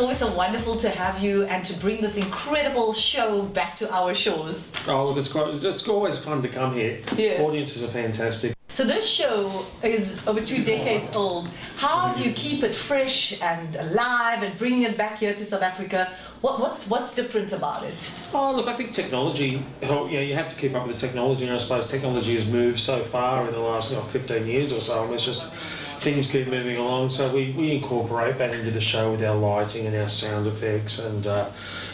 always so wonderful to have you and to bring this incredible show back to our shores. Oh, look, it's always fun to come here. Yeah. Audiences are fantastic. So this show is over 2 decades old. How do you keep it fresh and alive and bring it back here to South Africa? What's different about it? Oh, look, I think technology, you have to keep up with the technology, and I suppose technology has moved so far in the last 15 years or so, and it's just things keep moving along, so we incorporate that into the show with our lighting and our sound effects, and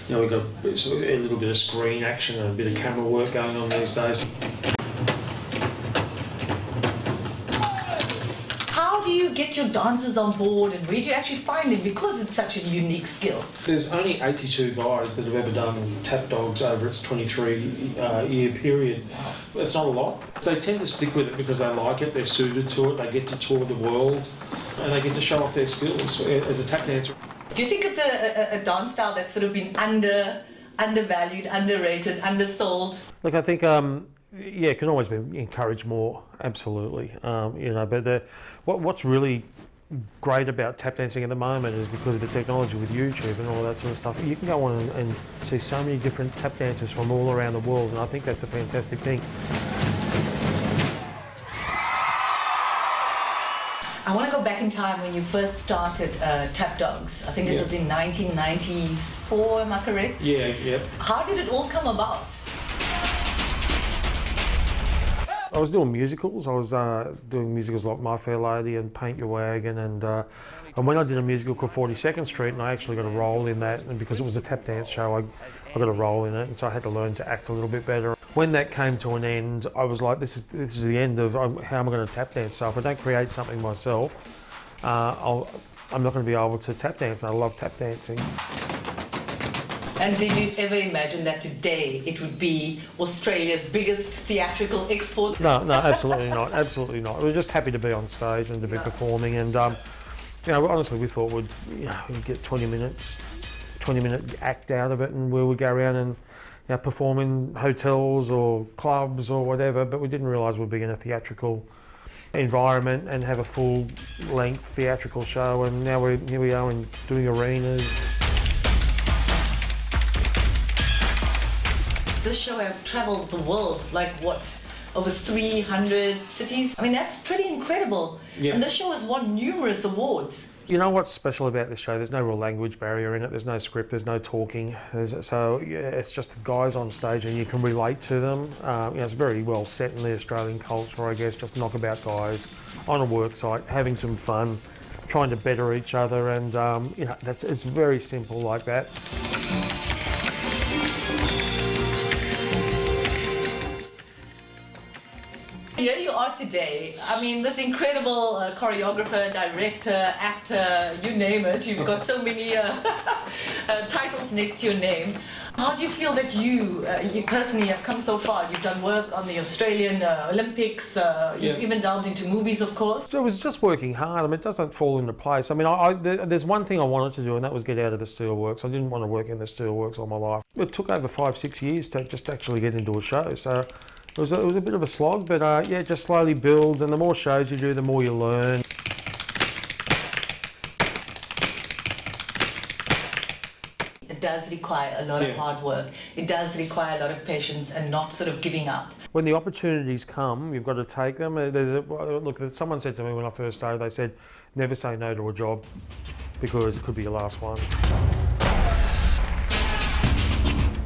we've got a little bit of screen action and a bit of camera work going on these days. How do you get your dancers on board, and where do you actually find them, because it's such a unique skill? There's only 82 guys that have ever done tap dogs over its 23-year period. It's not a lot. They tend to stick with it because they like it, they're suited to it, they get to tour the world, and they get to show off their skills as a tap dancer. Do you think it's a dance style that's sort of been undervalued, underrated, undersold? Look, I think it can always be encouraged more, absolutely. But what's really great about tap dancing at the moment is because of the technology with YouTube and all that sort of stuff. You can go on and see so many different tap dancers from all around the world, and I think that's a fantastic thing. I want to go back in time when you first started Tap Dogs. I think it was in 1994, am I correct? Yeah. How did it all come about? I was doing musicals. I was doing musicals like My Fair Lady and Paint Your Wagon, and when I did a musical called 42nd Street, and I actually got a role in that, and because it was a tap dance show, I got a role in it, and so I had to learn to act a little bit better. When that came to an end, I was like, this is the end of how am I going to tap dance? So if I don't create something myself, I'm not going to be able to tap dance. And I love tap dancing. And did you ever imagine that today it would be Australia's biggest theatrical export? No, absolutely not. Absolutely not. We were just happy to be on stage and to be performing, and honestly, we thought we'd get 20-minute act out of it, and we would go around and perform in hotels or clubs or whatever. But we didn't realise we'd be in a theatrical environment and have a full-length theatrical show. And now here we are doing arenas. This show has travelled the world, over 300 cities. I mean, that's pretty incredible. Yeah. And this show has won numerous awards. You know what's special about this show? There's no real language barrier in it. There's no script. There's no talking. It's just the guys on stage, and you can relate to them. It's very well set in the Australian culture, I guess. Just knockabout guys on a work site, having some fun, trying to better each other, and it's very simple like that. Here you are today. I mean, this incredible choreographer, director, actor, you name it. You've got so many titles next to your name. How do you feel that you personally have come so far? You've done work on the Australian Olympics, you've even delved into movies, of course. So it was just working hard. I mean, it doesn't fall into place. I mean, there's one thing I wanted to do, and that was get out of the steelworks. I didn't want to work in the steelworks all my life. It took over 5-6 years to just actually get into a show. So it was a bit of a slog, but it just slowly builds, and the more shows you do, the more you learn. It does require a lot of hard work. It does require a lot of patience and not sort of giving up. When the opportunities come, you've got to take them. Look, someone said to me when I first started, they said, never say no to a job because it could be your last one.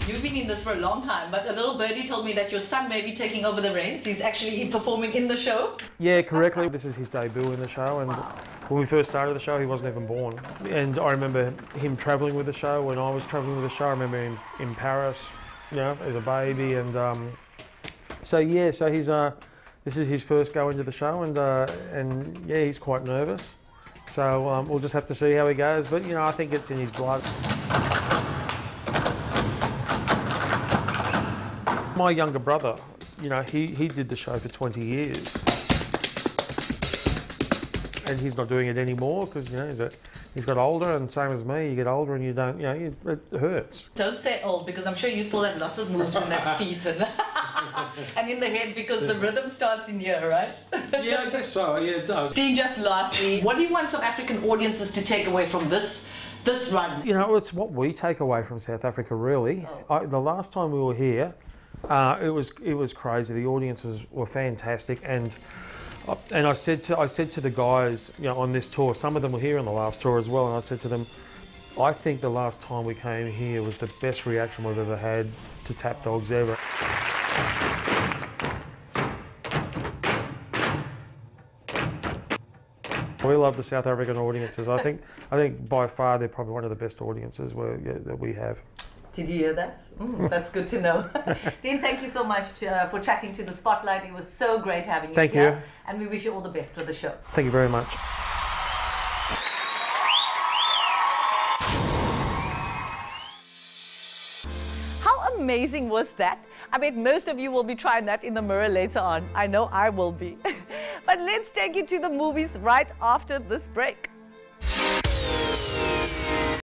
You've been in this for a long time, but a little birdie told me that your son may be taking over the reins. He's actually performing in the show. Yeah, correctly. This is his debut in the show, and when we first started the show, he wasn't even born. And I remember him travelling with the show. When I was travelling with the show, I remember him in Paris, as a baby, and so he's this is his first go into the show, and he's quite nervous. So we'll just have to see how he goes. But I think it's in his blood. My younger brother, he did the show for 20 years. And he's not doing it anymore because, he's got older, and same as me, you get older and you don't, it hurts. Don't say old, because I'm sure you still have lots of moves in that feet and, and in the head, because the rhythm starts in here, right? Yeah, I guess so. Yeah, it does. Dean, just lastly, what do you want South African audiences to take away from this this run? You know, it's what we take away from South Africa, really. The last time we were here, it was crazy. The audiences were fantastic, and I said to the guys, you know, on this tour, some of them were here on the last tour as well, and I said to them, I think the last time we came here was the best reaction we've ever had to Tap Dogs ever. We love the South African audiences. I think by far they're probably one of the best audiences that we have. Did you hear that? That's good to know. Dean, thank you so much for chatting to the Spotlight. It was so great having you here. Thank you. And we wish you all the best for the show. Thank you very much. How amazing was that? I bet most of you will be trying that in the mirror later on. I know I will be. But let's take you to the movies right after this break.